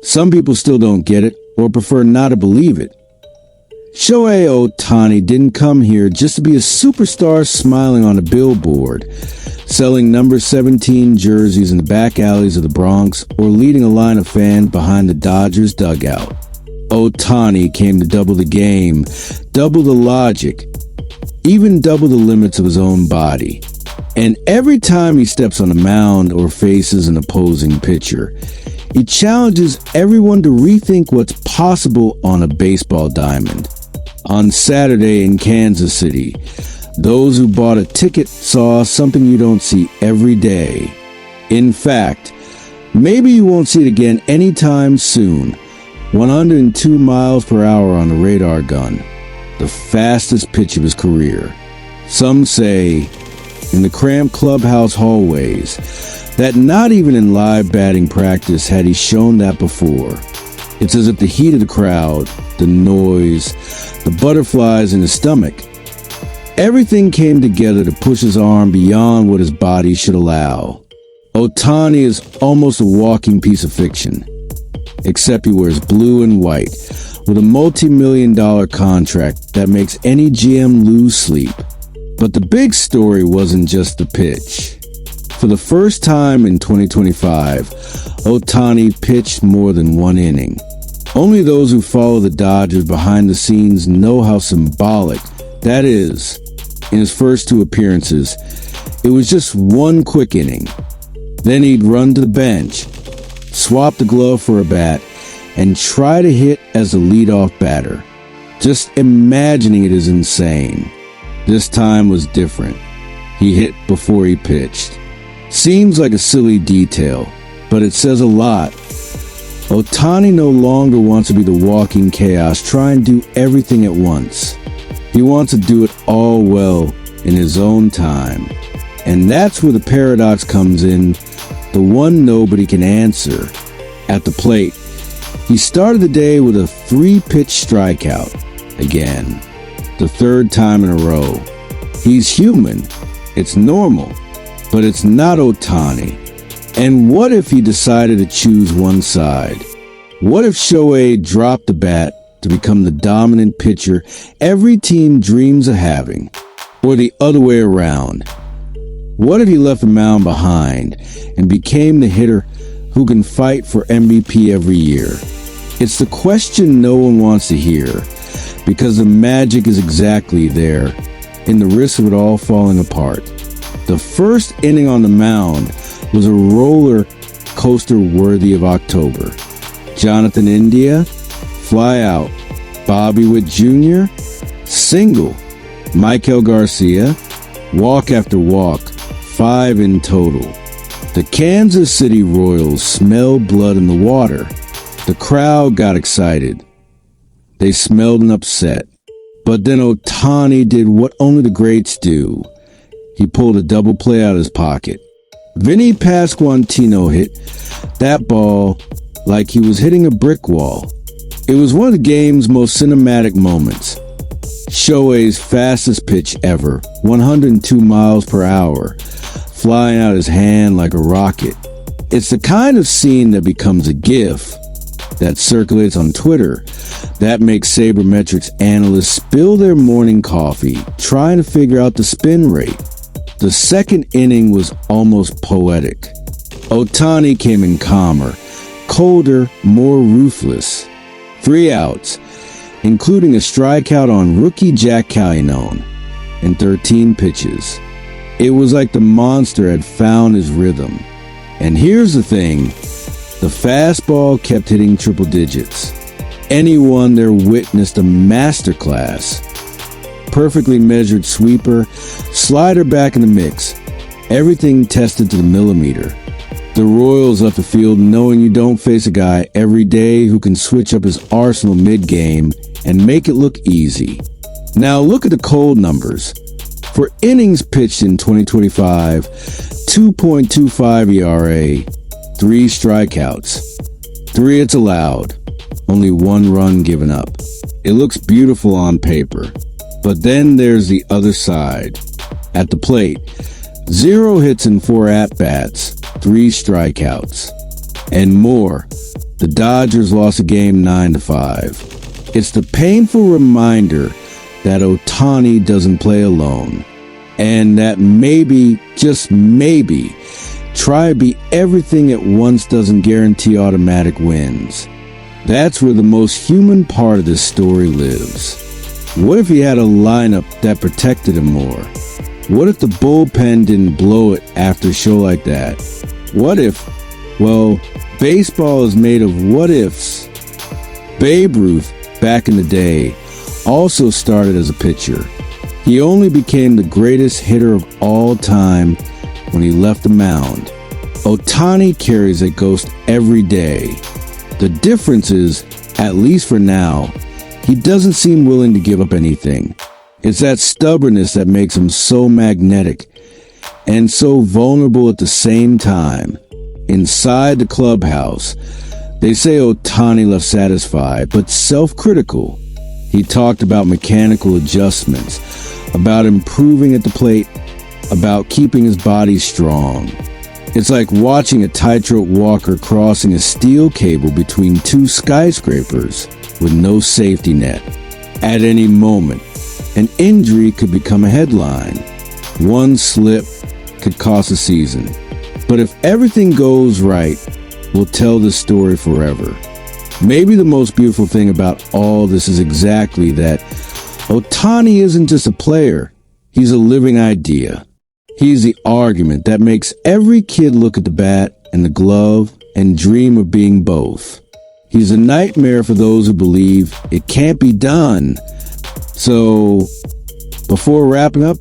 Some people still don't get it or prefer not to believe it. Shohei Ohtani didn't come here just to be a superstar smiling on a billboard, selling number 17 jerseys in the back alleys of the Bronx, or leading a line of fans behind the Dodgers dugout. Ohtani came to double the game, double the logic, even double the limits of his own body. And every time he steps on a mound or faces an opposing pitcher, he challenges everyone to rethink what's possible on a baseball diamond. On Saturday in Kansas City, those who bought a ticket saw something you don't see every day. In fact, maybe you won't see it again anytime soon. 102 miles per hour on the radar gun, the fastest pitch of his career. Some say, in the cramped clubhouse hallways, that not even in live batting practice had he shown that before. It's as if the heat of the crowd, the noise, the butterflies in his stomach, everything came together to push his arm beyond what his body should allow. Ohtani is almost a walking piece of fiction, except he wears blue and white with a multi-million-dollar contract that makes any GM lose sleep. But the big story wasn't just the pitch. For the first time in 2025, Ohtani pitched more than one inning. Only those who follow the Dodgers behind the scenes know how symbolic that is. In his first two appearances, it was just one quick inning. Then he'd run to the bench, swap the glove for a bat, and try to hit as the leadoff batter. Just imagining it is insane. This time was different. He hit before he pitched. Seems like a silly detail, but it says a lot. Ohtani no longer wants to be the walking chaos, try and do everything at once. He wants to do it all well in his own time. And that's where the paradox comes in, the one nobody can answer. At the plate, he started the day with a 3-pitch strikeout. Again, the third time in a row. He's human. It's normal. But it's not Ohtani. And what if he decided to choose one side? What if Shohei dropped the bat to become the dominant pitcher every team dreams of having? Or the other way around? What if he left the mound behind and became the hitter who can fight for MVP every year? It's the question no one wants to hear, because the magic is exactly there, in the risk of it all falling apart. The first inning on the mound was a roller coaster worthy of October. Jonathan India, fly out. Bobby Witt Jr., single. Michael Garcia, walk after walk, 5 in total. The Kansas City Royals smelled blood in the water. The crowd got excited. They smelled an upset. But then Ohtani did what only the greats do. He pulled a double play out of his pocket. Vinny Pasquantino hit that ball like he was hitting a brick wall. It was one of the game's most cinematic moments. Shohei's fastest pitch ever, 102 miles per hour, flying out his hand like a rocket. It's the kind of scene that becomes a GIF that circulates on Twitter that makes sabermetrics analysts spill their morning coffee trying to figure out the spin rate. The second inning was almost poetic. Ohtani came in calmer, colder, more ruthless. 3 outs, including a strikeout on rookie Jack Caglianone, and 13 pitches. It was like the monster had found his rhythm. And here's the thing, the fastball kept hitting triple digits. Anyone there witnessed a masterclass. Perfectly measured sweeper, slider back in the mix, everything tested to the millimeter. The Royals left the field knowing you don't face a guy every day who can switch up his arsenal mid-game and make it look easy. Now look at the cold numbers. For innings pitched in 2025, 2.25 ERA, 3 strikeouts, 3 hits allowed, only 1 run given up. It looks beautiful on paper. But then there's the other side. At the plate, 0 hits in 4 at-bats, 3 strikeouts. And more, The Dodgers lost a game 9-5. It's the painful reminder that Ohtani doesn't play alone, and that maybe, just maybe, try to be everything at once doesn't guarantee automatic wins. That's where the most human part of this story lives. What if he had a lineup that protected him more? What if the bullpen didn't blow it after a show like that? What if, well, baseball is made of what ifs. Babe Ruth, back in the day, also started as a pitcher. He only became the greatest hitter of all time when he left the mound. Ohtani carries a ghost every day. The difference is, at least for now, he doesn't seem willing to give up anything. It's that stubbornness that makes him so magnetic and so vulnerable at the same time. Inside the clubhouse, they say Ohtani left satisfied, but self-critical. He talked about mechanical adjustments, about improving at the plate, about keeping his body strong. It's like watching a tightrope walker crossing a steel cable between two skyscrapers with no safety net. At any moment, an injury could become a headline. One slip could cost a season. But if everything goes right, we'll tell this story forever. Maybe the most beautiful thing about all this is exactly that Ohtani isn't just a player. He's a living idea. He's the argument that makes every kid look at the bat and the glove and dream of being both. He's a nightmare for those who believe it can't be done. So, before wrapping up,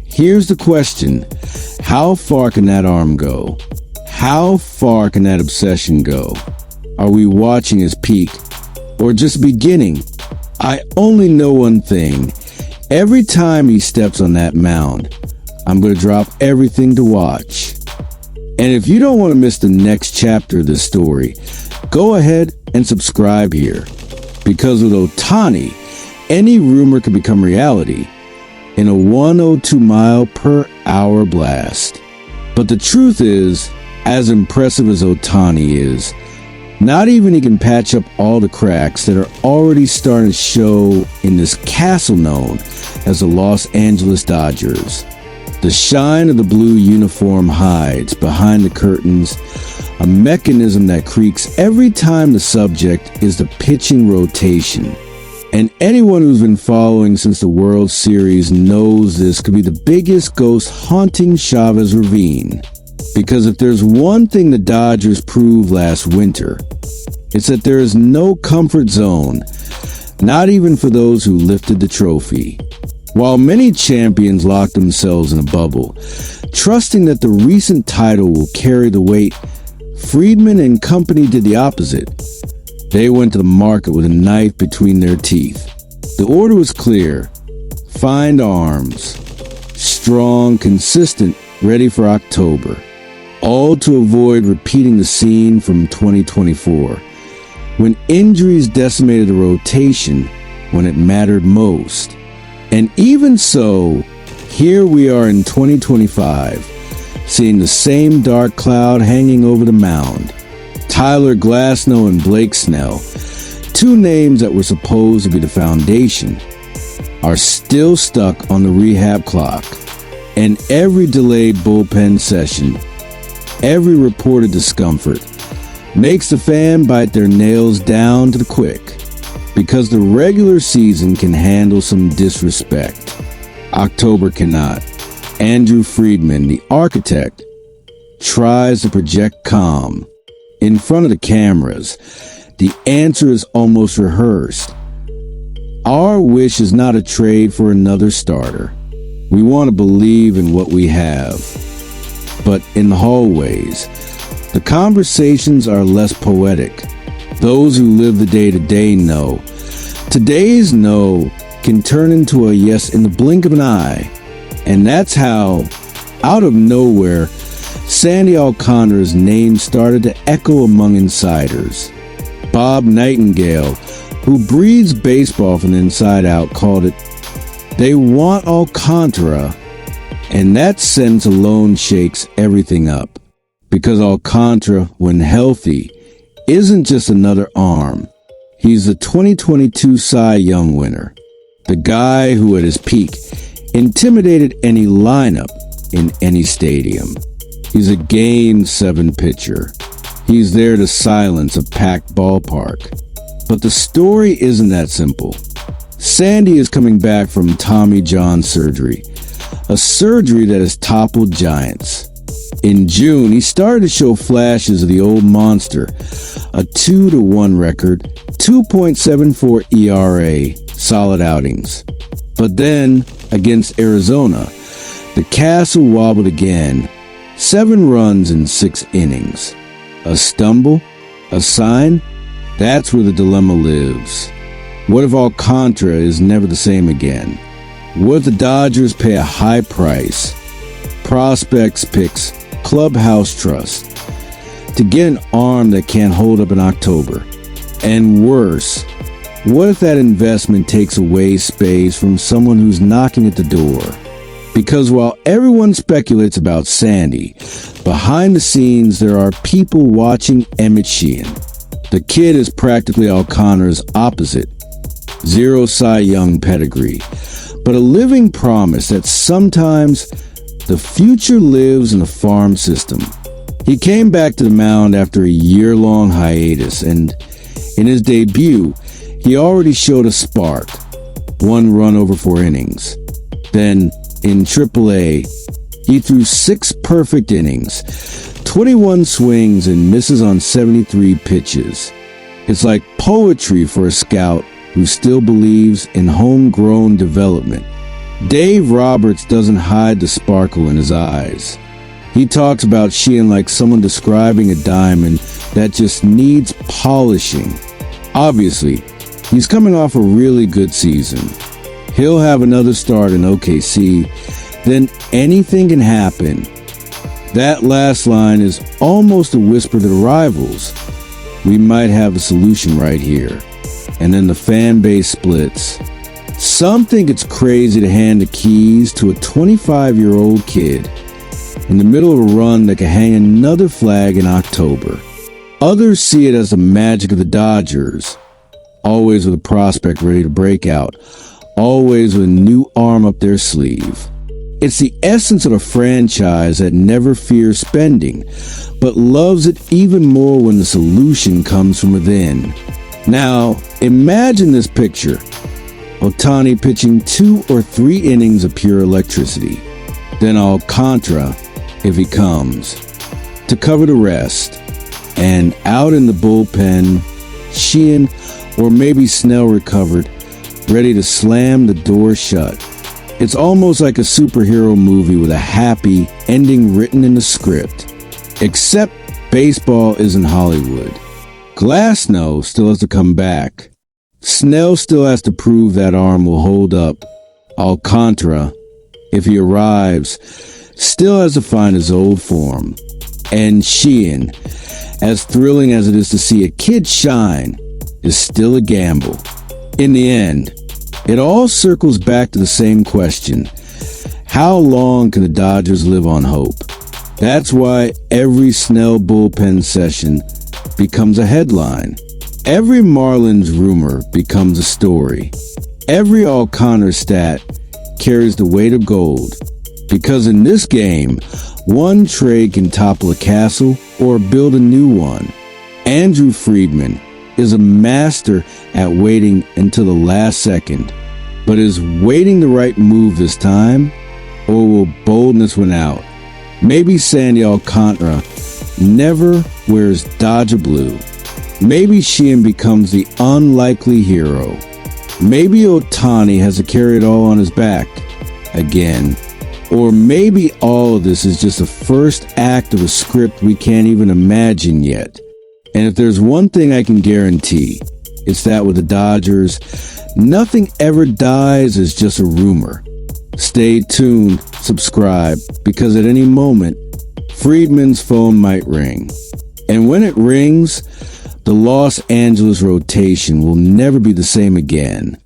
here's the question. How far can that arm go? How far can that obsession go? Are we watching his peak or just beginning? I only know one thing. Every time he steps on that mound, I'm going to drop everything to watch. And if you don't want to miss the next chapter of this story, go ahead and subscribe here. Because with Ohtani, any rumor could become reality in a 102 mile per hour blast. But the truth is, as impressive as Ohtani is, not even he can patch up all the cracks that are already starting to show in this castle known as the Los Angeles Dodgers. The shine of the blue uniform hides behind the curtains a mechanism that creaks every time the subject is the pitching rotation. And anyone who's been following since the World Series knows this could be the biggest ghost haunting Chavez Ravine. Because if there's one thing the Dodgers proved last winter, it's that there is no comfort zone, not even for those who lifted the trophy. While many champions locked themselves in a bubble, trusting that the recent title will carry the weight, Friedman and company did the opposite. They went to the market with a knife between their teeth. The order was clear. Find arms. Strong, consistent, ready for October. All to avoid repeating the scene from 2024, when injuries decimated the rotation when it mattered most. And even so, here we are in 2025, seeing the same dark cloud hanging over the mound. Tyler Glasnow and Blake Snell, two names that were supposed to be the foundation, are still stuck on the rehab clock. And every delayed bullpen session, every reported discomfort, makes the fan bite their nails down to the quick. Because the regular season can handle some disrespect, October cannot. Andrew Friedman, the architect, tries to project calm. In front of the cameras, the answer is almost rehearsed. Our wish is not a trade for another starter. We want to believe in what we have. But in the hallways, the conversations are less poetic. Those who live the day-to-day know. Today's no can turn into a yes in the blink of an eye. And that's how, out of nowhere, Sandy Alcantara's name started to echo among insiders. Bob Nightingale, who breathes baseball from the inside out, called it, "They want Alcantara," and that sentence alone shakes everything up. Because Alcantara, when healthy, isn't just another arm. He's the 2022 Cy Young winner. The guy who at his peak intimidated any lineup in any stadium. He's a Game 7 pitcher. He's there to silence a packed ballpark. But the story isn't that simple. Sandy is coming back from Tommy John surgery, a surgery that has toppled giants. In June, he started to show flashes of the old monster, a 2-1 record, 2.74 ERA, solid outings. But then, against Arizona, the castle wobbled again, 7 runs in 6 innings. A stumble? A sign? That's where the dilemma lives. What if Alcantara is never the same again? What if the Dodgers pay a high price, prospects picks, clubhouse trust, to get an arm that can't hold up in October? And worse, what if that investment takes away space from someone who's knocking at the door? Because while everyone speculates about Sandy, behind the scenes there are people watching Emmet Sheehan. The kid is practically Alcantara's opposite. 0 Cy Young pedigree, but a living promise that sometimes the future lives in a farm system. He came back to the mound after a year-long hiatus, and in his debut, he already showed a spark. 1 run over 4 innings. Then, in AAA, he threw 6 perfect innings, 21 swings, and misses on 73 pitches. It's like poetry for a scout who still believes in homegrown development. Dave Roberts doesn't hide the sparkle in his eyes. He talks about Sheehan like someone describing a diamond that just needs polishing. Obviously, he's coming off a really good season. He'll have another start in OKC, then anything can happen. That last line is almost a whisper to the rivals. We might have a solution right here. And then the fan base splits. Some think it's crazy to hand the keys to a 25-year-old kid in the middle of a run that could hang another flag in October. Others see it as the magic of the Dodgers, always with a prospect ready to break out, always with a new arm up their sleeve. It's the essence of a franchise that never fears spending, but loves it even more when the solution comes from within. Now, imagine this picture. Ohtani pitching 2 or 3 innings of pure electricity. Then Alcantara, if he comes, to cover the rest. And out in the bullpen, Sheehan, or maybe Snell recovered, ready to slam the door shut. It's almost like a superhero movie with a happy ending written in the script. Except baseball isn't Hollywood. Glasnow still has to come back. Snell still has to prove that arm will hold up. Alcantara, if he arrives, still has to find his old form. And Sheehan, as thrilling as it is to see a kid shine, is still a gamble. In the end, it all circles back to the same question. How long can the Dodgers live on hope? That's why every Snell bullpen session becomes a headline. Every Marlins rumor becomes a story. Every Alcantara stat carries the weight of gold. Because in this game, one trade can topple a castle or build a new one. Andrew Friedman is a master at waiting until the last second. But is waiting the right move this time? Or will boldness win out? Maybe Sandy Alcantara never wears Dodger blue. Maybe Sheehan becomes the unlikely hero. Maybe Ohtani has to carry it all on his back again. Or maybe all of this is just the first act of a script we can't even imagine yet. And if there's one thing I can guarantee, it's that with the Dodgers, nothing ever dies as just a rumor. Stay tuned, subscribe, because at any moment, Friedman's phone might ring. And when it rings, the Los Angeles rotation will never be the same again.